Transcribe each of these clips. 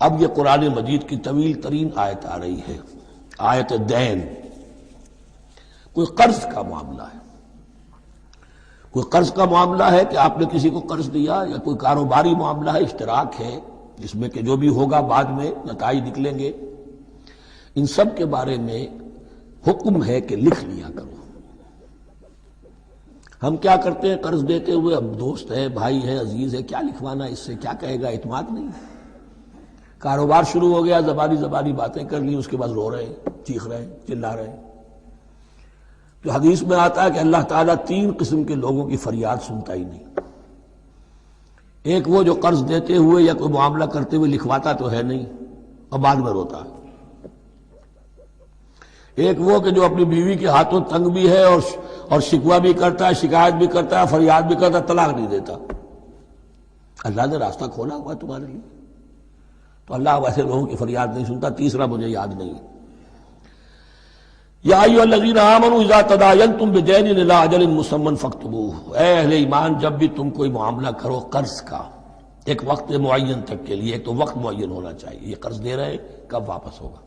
اب یہ قرآن مجید کی طویل ترین آیت آ رہی ہے، آیت دین۔ کوئی قرض کا معاملہ ہے، کوئی قرض کا معاملہ ہے کہ آپ نے کسی کو قرض دیا، یا کوئی کاروباری معاملہ ہے، اشتراک ہے جس میں کہ جو بھی ہوگا بعد میں نتائج نکلیں گے، ان سب کے بارے میں حکم ہے کہ لکھ لیا کرو۔ ہم کیا کرتے ہیں قرض دیتے ہوئے، اب دوست ہے، بھائی ہے، عزیز ہے، کیا لکھوانا، اس سے کیا کہے گا، اعتماد نہیں ہے۔ کاروبار شروع ہو گیا، زبانی باتیں کر لی، اس کے بعد رو رہے ہیں، چیخ رہے ہیں، چلا رہے ہیں۔ تو حدیث میں آتا ہے کہ اللہ تعالیٰ 3 قسم کے لوگوں کی فریاد سنتا ہی نہیں۔ ایک وہ جو قرض دیتے ہوئے یا کوئی معاملہ کرتے ہوئے لکھواتا تو ہے نہیں اور بعد میں روتا ہے۔ ایک وہ کہ جو اپنی بیوی کے ہاتھوں تنگ بھی ہے اور شکوہ بھی کرتا ہے، شکایت بھی کرتا ہے، فریاد بھی کرتا ہے، طلاق نہیں دیتا۔ اللہ نے راستہ کھولا ہوا ہے تمہارے لیے، تو اللہ ویسے لوگوں کی فریاد نہیں سنتا۔ تیسرا مجھے یاد نہیں ہے۔ یا ایھا الذین آمنوا اذا تداینتم بدین الی اجل مسمى فاکتبوہ، اے اہل ایمان جب بھی تم کوئی معاملہ کرو قرض کا، ایک وقت معین تک کے لیے، ایک تو وقت معین ہونا چاہیے، یہ قرض دے رہے ہیں کب واپس ہوگا،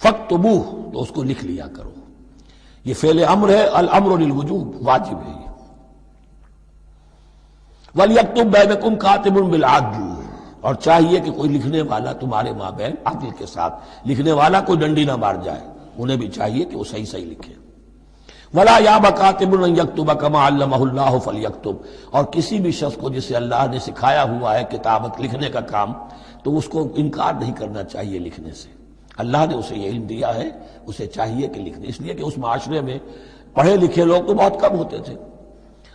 فاکتبوہ تو اس کو لکھ لیا کرو۔ یہ فعل امر ہے، الامر للوجوب، واجب ہے یہ۔ ولیکتب بینکم کاتب بالعدل، اور چاہیے کہ کوئی لکھنے والا تمہارے مابین عدل کے ساتھ، لکھنے والا کوئی ڈنڈی نہ مار جائے، انہیں بھی چاہیے کہ وہ صحیح صحیح لکھے۔ ولا یاب کاتب ان یکتب کما علمہ اللہ فلیکتب، اور کسی بھی شخص کو جسے اللہ نے سکھایا ہوا ہے کتابت لکھنے کا کام، تو اس کو انکار نہیں کرنا چاہیے لکھنے سے۔ اللہ نے اسے یہ علم دیا ہے، اسے چاہیے کہ لکھ دے، اس لیے کہ اس معاشرے میں پڑھے لکھے لوگ تو بہت کم ہوتے تھے۔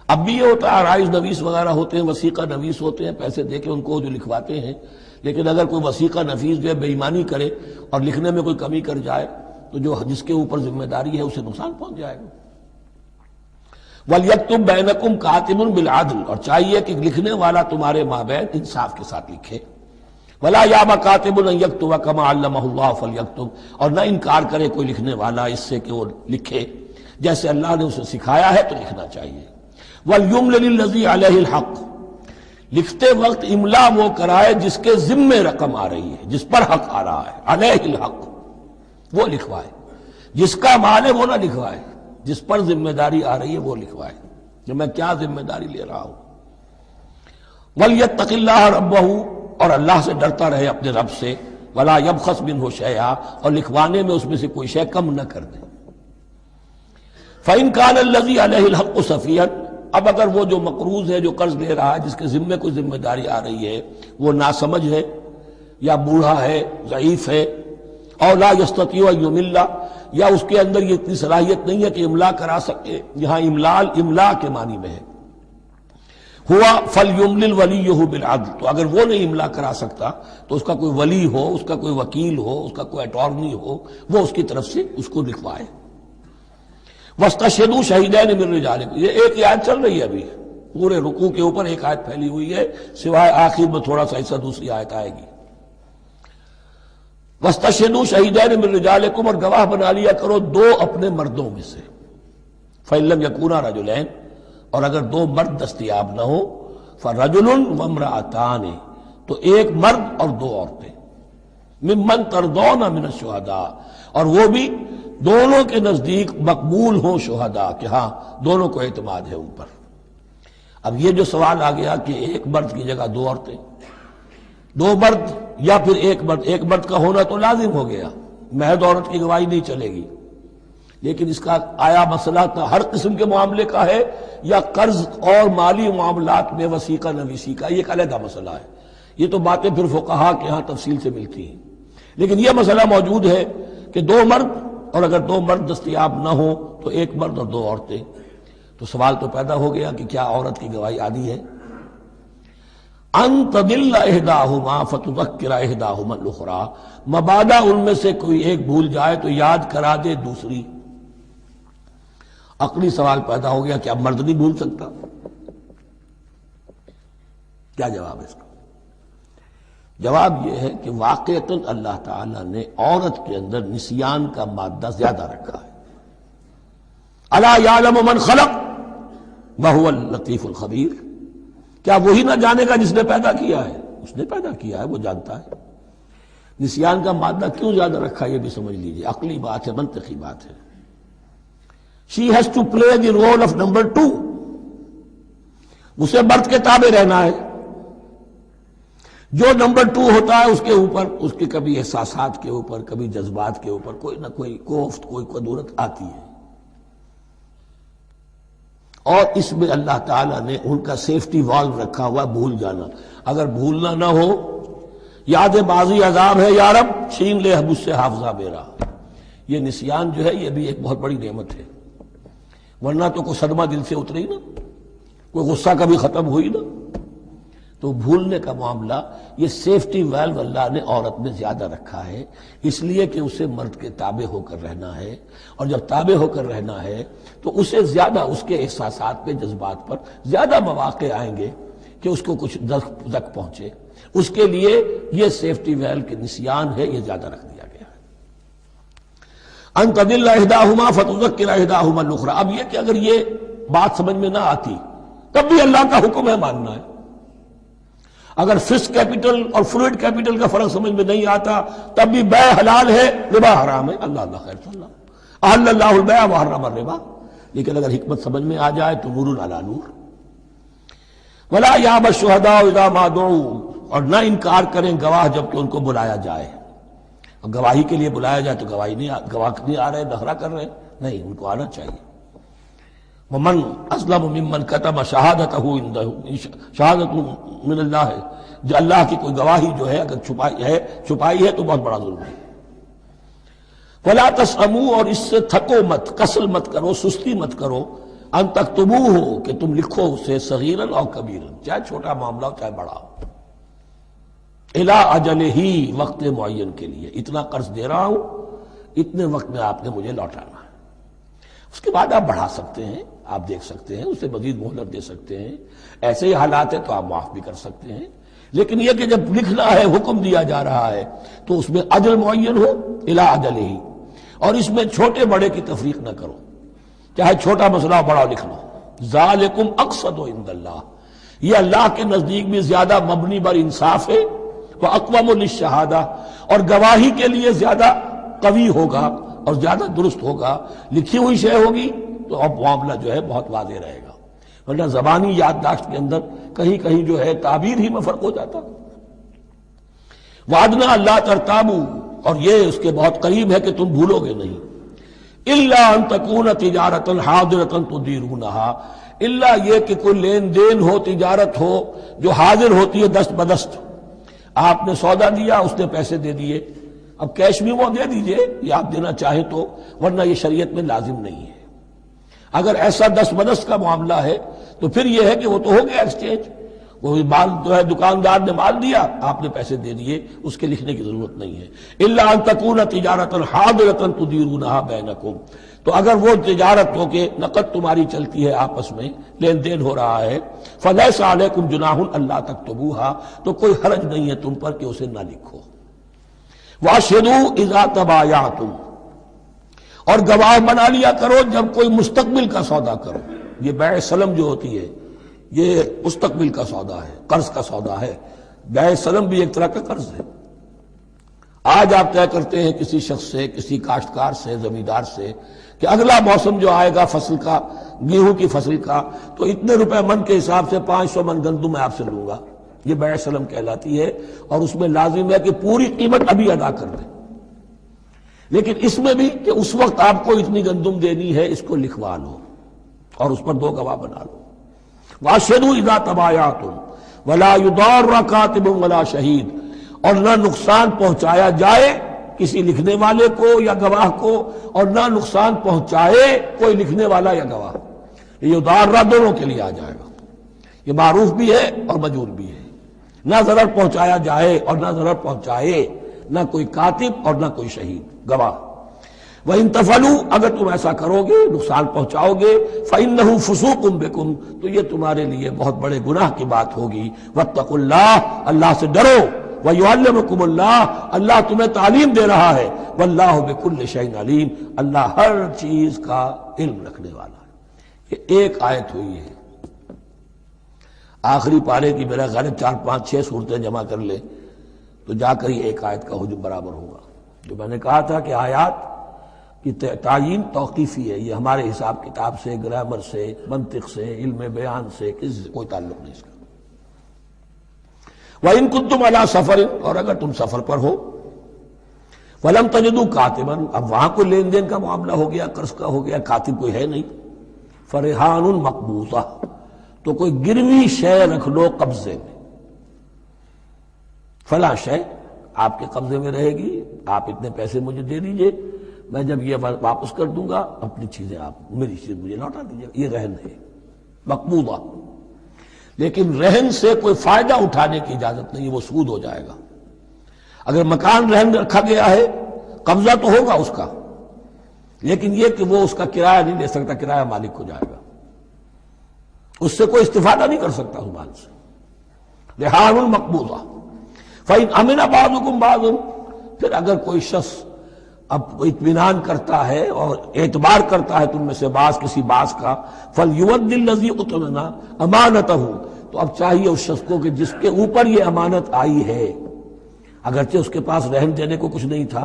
اب بھی یہ ہوتا ہے، عرائض نویس وغیرہ ہوتے ہیں، وثیقہ نویس ہوتے ہیں، پیسے دے کے ان کو جو لکھواتے ہیں، لیکن اگر کوئی وثیقہ نویس جو ہے بے ایمانی کرے اور لکھنے میں کوئی کمی کر جائے تو جس کے اوپر ذمہ داری ہے اسے نقصان پہنچ جائے گا۔ وَلْيَكْتُبْ بَيْنَكُمْ كَاتِبٌ بِالْعَدْلِ، اور چاہیے کہ لکھنے والا تمہارے مابین انصاف کے ساتھ لکھے۔ وَلَا يَأْبَ كَاتِبٌ أَن يَكْتُبَ كَمَا عَلَّمَهُ اللَّهُ فَلْيَكْتُبْ، اور نہ انکار کرے کوئی لکھنے والا اس سے کہ وہ لکھے جیسے اللہ نے اسے سکھایا ہے، تو لکھنا چاہیے۔ وَلْيُمْلِلِ الَّذِي عَلَيْهِ الْحَقُّ، لکھتے وقت املا وہ کرائے جس کے ذمے رقم آ رہی ہے، جس پر حق آ رہا ہے، علیہ الحق، وہ لکھوائے۔ جس کا مال ہے وہ نہ لکھوائے، جس پر ذمہ داری آ رہی ہے وہ لکھوائے کہ میں کیا ذمہ داری لے رہا ہوں۔ وَلْيَتَّقِ اللَّهَ رَبَّهُ، اور اللہ سے ڈرتا رہے اپنے رب سے۔ وَلَا يَبْخَسْ مِنْهُ شَيْئًا، اور لکھوانے میں اس میں سے کوئی شے کم نہ کر دے۔ فَإِنْ كَانَ الَّذِي عَلَيْهِ الْحَقُّ سَفِيهًا، اب اگر وہ جو مقروض ہے، جو قرض لے رہا ہے، جس کے ذمے کوئی ذمہ داری آ رہی ہے، وہ ناسمجھ ہے یا بوڑھا ہے، ضعیف ہے، اور لا يستطيع ان يمل، یا اس کے اندر یہ اتنی صلاحیت نہیں ہے کہ املا کرا سکے، یہاں املا کے معنی میں ہے، ہوا فَلْيُمْلِلْ وَلِيُّهُ بِالْعَدْلِ، تو اگر وہ نہیں املا کرا سکتا تو اس کا کوئی ولی ہو، اس کا کوئی وکیل ہو، اس کا کوئی اٹارنی ہو، وہ اس کی طرف سے اس کو لکھوائے۔ وَاسْتَشْهِدُوا شَهِيدَيْنِ مِن رِجَالِكُمْ، یہ ایک آیت چل رہی ہے، ابھی پورے رکوع کے اوپر ایک آیت پھیلی ہوئی ہے، سوائے آخر میں تھوڑا سا حصہ دوسری آیت آئے گی۔ وَاسْتَشْهِدُوا شَهِيدَيْنِ مِن رِجَالِكُمْ، اور گواہ بنا لیا کرو 2 اپنے مردوں میں سے۔ فَإِن لَّمْ يَكُونَا رَجُلَيْنِ، اور اگر 2 مرد دستیاب نہ ہو، فَرَجُلٌ وَامْرَأَتَانِ، تو ایک مرد اور 2 عورتیں، ممن ترضون من الشہداء، اور وہ بھی دونوں کے نزدیک مقبول ہوں شہداء، کہ ہاں دونوں کو اعتماد ہے ان پر۔ اب یہ جو سوال آ گیا کہ ایک مرد کی جگہ 2 عورتیں، 2 مرد یا پھر ایک مرد کا ہونا تو لازم ہو گیا، محض عورت کی گواہی نہیں چلے گی، لیکن اس کا آیا مسئلہ ہر قسم کے معاملے کا ہے یا قرض اور مالی معاملات میں وثیقہ نویسی کا، یہ ایک علیحدہ مسئلہ ہے۔ یہ تو باتیں پھر فقہا کے ہاں تفصیل سے ملتی ہیں، لیکن یہ مسئلہ موجود ہے کہ 2 مرد، اور اگر 2 مرد دستیاب نہ ہو تو ایک مرد اور 2 عورتیں، تو سوال تو پیدا ہو گیا کہ کیا عورت کی گواہی عادی ہے؟ ان تضل احداہما فتذکر احداہما الاخری، مبادا ان میں سے کوئی ایک بھول جائے تو یاد کرا دے دوسری۔ عقلی سوال پیدا ہو گیا، کیا مرد نہیں بھول سکتا؟ کیا جواب ہے اس کا؟ جواب یہ ہے کہ واقعتاً اللہ تعالیٰ نے عورت کے اندر نسیان کا مادہ زیادہ رکھا ہے۔ الا یعلم من خلق وهو اللطیف الخبیر، کیا وہی نہ جانے گا جس نے پیدا کیا ہے؟ اس نے پیدا کیا ہے، وہ جانتا ہے۔ نسیان کا مادہ کیوں زیادہ رکھا یہ بھی سمجھ لیجیے، عقلی بات ہے، منطقی بات ہے۔ She has to play the role of number 2. اسے مرد کے تابع رہنا ہے۔ جو نمبر 2 ہوتا ہے اس کے اوپر، اس کے کبھی احساسات کے اوپر، کبھی جذبات کے اوپر کوئی نہ کوئی کوفت، کوئی قدورت آتی ہے، اور اس میں اللہ تعالیٰ نے ان کا سیفٹی والو رکھا ہوا، بھول جانا۔ اگر بھولنا نہ ہو، یاد بازی عذاب ہے یا رب، چھین لے مجھ سے حافظہ میرا۔ یہ نسیان جو ہے یہ بھی ایک بہت بڑی نعمت ہے، ورنہ تو کوئی صدمہ دل سے اتری نا، کوئی غصہ کبھی ختم ہوئی نا۔ تو بھولنے کا معاملہ، یہ سیفٹی ویلو اللہ نے عورت میں زیادہ رکھا ہے، اس لیے کہ اسے مرد کے تابع ہو کر رہنا ہے، اور جب تابع ہو کر رہنا ہے تو اسے زیادہ اس کے احساسات پہ، جذبات پر زیادہ مواقع آئیں گے کہ اس کو کچھ زخم پہنچے۔ اس کے لیے یہ سیفٹی ویل کے نسیان ہے، یہ زیادہ رکھ دیا گیا ہے۔ ان تضل احداہما فتذکر احداہما الاخری۔ اب یہ کہ اگر یہ بات سمجھ میں نہ آتی تب بھی اللہ کا حکم ہے ماننا ہے۔ اگر فسک کیپٹل اور فلوئڈ کیپٹل کا فرق سمجھ میں نہیں آتا تب بھی بیع حلال ہے، ربا حرام ہے، اللہ خیر صلی اللہ احل اللہ البیع وحرم الربا۔ لیکن اگر حکمت سمجھ میں آ جائے تو نور علی نور۔ ولا یأبی الشہداء اذا ما دعوا، اور نہ انکار کریں گواہ جب کہ ان کو بلایا جائے۔ اور گواہی کے لیے بلایا جائے تو گواہ نہیں آ رہے، نخرہ کر رہے، نہیں، ان کو آنا چاہیے۔ ومن اسلم ممن کتم شہادتہ شہادت من اللہ ہے، جو اللہ کی کوئی گواہی جو ہے اگر چھپائی ہے تو بہت بڑا ظلم ہے۔ ولا تسأموا، اور اس سے تھکو مت، کسل مت کرو، سستی مت کرو، ان تکتبوہ، کہ تم لکھو اسے، صغیرا او کبیرا، چاہے چھوٹا معاملہ ہو چاہے بڑا ہو، الی اجلہ، وقت معین کے لیے، اتنا قرض دے رہا ہوں، اتنے وقت میں آپ نے مجھے لوٹانا ہے۔ اس کے بعد آپ بڑھا سکتے ہیں، آپ دیکھ سکتے ہیں، اسے مزید مہلت دے سکتے ہیں، ایسے ہی حالات ہیں تو آپ معاف بھی کر سکتے ہیں۔ لیکن یہ کہ جب لکھنا ہے، حکم دیا جا رہا ہے تو اس میں اجل معین ہو، الی اجلہ، اور اس میں چھوٹے بڑے کی تفریق نہ کرو، چاہے چھوٹا مسئلہ ہو بڑا لکھ لو۔ ذالکم اقسط عند اللہ، یہ اللہ کے نزدیک بھی زیادہ مبنی بر انصاف ہے، واقوم للشہادہ، اور گواہی کے لیے زیادہ قوی ہوگا اور زیادہ درست ہوگا۔ لکھی ہوئی شے ہوگی تو اب معاملہ جو ہے بہت واضح رہے گا، ورنہ زبانی یادداشت کے اندر کہیں کہیں جو ہے تعبیر ہی میں فرق ہو جاتا۔ وعدنا اللہ ترتابوا، اور یہ اس کے بہت قریب ہے کہ تم بھولو گے نہیں۔ الا ان تکون تجارتا حاضرتا تدیرونہا، الا یہ کہ کوئی لین دین ہو، تجارت ہو جو حاضر ہوتی ہے دست بدست۔ آپ نے سودا دیا، اس نے پیسے دے دیے، اب کیش بھی وہ دے دیجئے یا آپ دینا چاہیں تو، ورنہ یہ شریعت میں لازم نہیں ہے۔ اگر ایسا دست بدست کا معاملہ ہے تو پھر یہ ہے کہ وہ تو ہو گیا ایکسچینج، وہ مال جو ہے دکاندار نے مال دیا، آپ نے پیسے دے دیے، اس کے لکھنے کی ضرورت نہیں ہے۔ الا ان تکون تجارتا حاضرتا تدیرونہا بینکم، تو اگر وہ تجارت ہو کہ نقد تمہاری چلتی ہے، آپس میں لین دین ہو رہا ہے، فلیس علیکم جناح الا تکتبوہا، تو کوئی حرج نہیں ہے تم پر کہ اسے نہ لکھو۔ واشہدوا اذا تبایعتم، اور گواہ بنا لیا کرو جب کوئی مستقبل کا سودا کرو۔ یہ بیع سلم جو ہوتی ہے یہ مستقبل کا سودا ہے، قرض کا سودا ہے۔ بیع سلم بھی ایک طرح کا قرض ہے۔ آج آپ طے کرتے ہیں کسی شخص سے، کسی کاشتکار سے، زمیندار سے کہ اگلا موسم جو آئے گا فصل کا، گیہوں کی فصل کا، تو اتنے روپے من کے حساب سے 500 من گندم میں آپ سے لوں گا۔ یہ بیع سلم کہلاتی ہے، اور اس میں لازم ہے کہ پوری قیمت ابھی ادا کر دیں۔ لیکن اس میں بھی کہ اس وقت آپ کو اتنی گندم دینی ہے، اس کو لکھوا لو اور اس پر 2 گواہ بنا لو۔ واشہدوا اذا تبایعتم ولا یضار کاتب ولا شہید، اور نہ نقصان پہنچایا جائے کسی لکھنے والے کو یا گواہ کو، اور نہ نقصان پہنچائے کوئی لکھنے والا یا گواہ۔ یہ یضار دونوں کے لیے آ جائے گا، یہ معروف بھی ہے اور مجرور بھی ہے۔ نہ ضرر پہنچایا جائے اور نہ ضرر پہنچائے، نہ کوئی کاتب اور نہ کوئی شہید گواہ۔ وَإِن تَفْعَلُوا، اگر تم ایسا کرو گے، نقصان پہنچاؤ گے، فَإِنَّهُ فُسُوقٌ بِكُمْ، تو یہ تمہارے لیے بہت بڑے گناہ کی بات ہوگی۔ وَاتَّقُوا اللَّهَ، اللہ سے ڈرو، وَيُعَلِّمُكُمُ اللَّهُ، اللہ تمہیں تعلیم دے رہا ہے، وَاللَّهُ بِكُلِّ شَيْءٍ عَلِيمٌ، اللہ ہر چیز کا علم رکھنے والا ہے۔ یہ ایک آیت ہوئی ہے۔ آخری پارے کی میرا غالب 4 5 6 صورتیں جمع کر لے تو جا کر ہی ایک آیت کا حجم برابر ہوگا. جو میں نے کہا تھا کہ آیات کی تعیین توقیفی ہے، یہ ہمارے حساب کتاب سے، گرامر سے، منطق سے، علم بیان سے کسی سے کوئی تعلق نہیں اس کا. وَإِن كُنتُمْ عَلَىٰ سَفَرٍ، اور اگر تم سفر پر ہو، وَلَمْ تَجِدُوا كَاتِبًا، اب وہاں کوئی لین دین کا معاملہ ہو گیا، قرض کا ہو گیا، کاتب کوئی ہے نہیں، فَرِحَانٌ مَقْبُوضَةٌ، تو کوئی گروی شے رکھ لو قبضے میں، فلاں شے آپ کے قبضے میں رہے گی، آپ اتنے پیسے مجھے دے دیجئے، میں جب یہ واپس کر دوں گا اپنی چیزیں آپ میری چیز مجھے لوٹا دیجیے. یہ رہن ہے مقبوضہ. لیکن رہن سے کوئی فائدہ اٹھانے کی اجازت نہیں، وہ سود ہو جائے گا. اگر مکان رہن رکھا گیا ہے قبضہ تو ہوگا اس کا، لیکن یہ کہ وہ اس کا کرایہ نہیں لے سکتا، کرایہ مالک کو جائے گا، اس سے کوئی استفادہ نہیں کر سکتا اس مال سے. رہان المقبوضہ. فَإِنْ أَمِنَ بَعْضُكُمْ بَعْضًا، پھر اگر کوئی شخص اب اطمینان کرتا ہے اور اعتبار کرتا ہے تم میں سے بعض کسی بعض کا، فَلْيُوَدِّ الَّذِي اؤْتُمِنَ أَمَانَتَهُ، تو اب چاہیے اس شخص کو کہ جس کے اوپر یہ امانت آئی ہے، اگرچہ اس کے پاس رہن دینے کو کچھ نہیں تھا،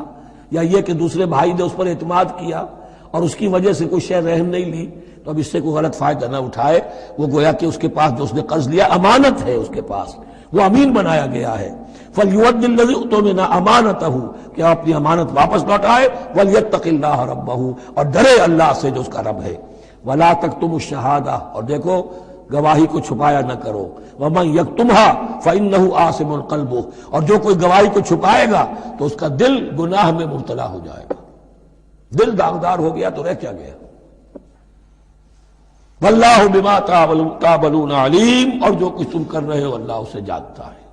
یا یہ کہ دوسرے بھائی نے اس پر اعتماد کیا اور اس کی وجہ سے کوئی شے رہن نہیں لی، تو اب اس سے کوئی غلط فائدہ نہ اٹھائے. وہ گویا کہ اس کے پاس جو اس نے قرض لیا امانت ہے، اس کے پاس وہ امین بنایا گیا ہے. فَلْيُوَدِّ الَّذِي اؤْتُمِنَ أَمَانَتَهُ، کہ اپنی امانت واپس لوٹائے. وَلْيَتَّقِ اللَّهَ رَبَّهُ، اور ڈرے اللہ سے جو اس کا رب ہے. وَلَا تَكْتُمُوا الشَّهَادَةَ، اور دیکھو گواہی کو چھپایا نہ کرو. وَمَن يَكْتُمْهَا فَإِنَّهُ آثِمٌ قَلْبُهُ، اور جو کوئی گواہی کو چھپائے گا تو اس کا دل گناہ میں مبتلا ہو جائے گا. دل داغدار ہو گیا تو رہ کیا گیا. وَاللَّهُ بِمَا تَعْمَلُونَ عَلِيمٌ، اور جو کچھ تم کر رہے ہو اللہ اسے جانتا ہے.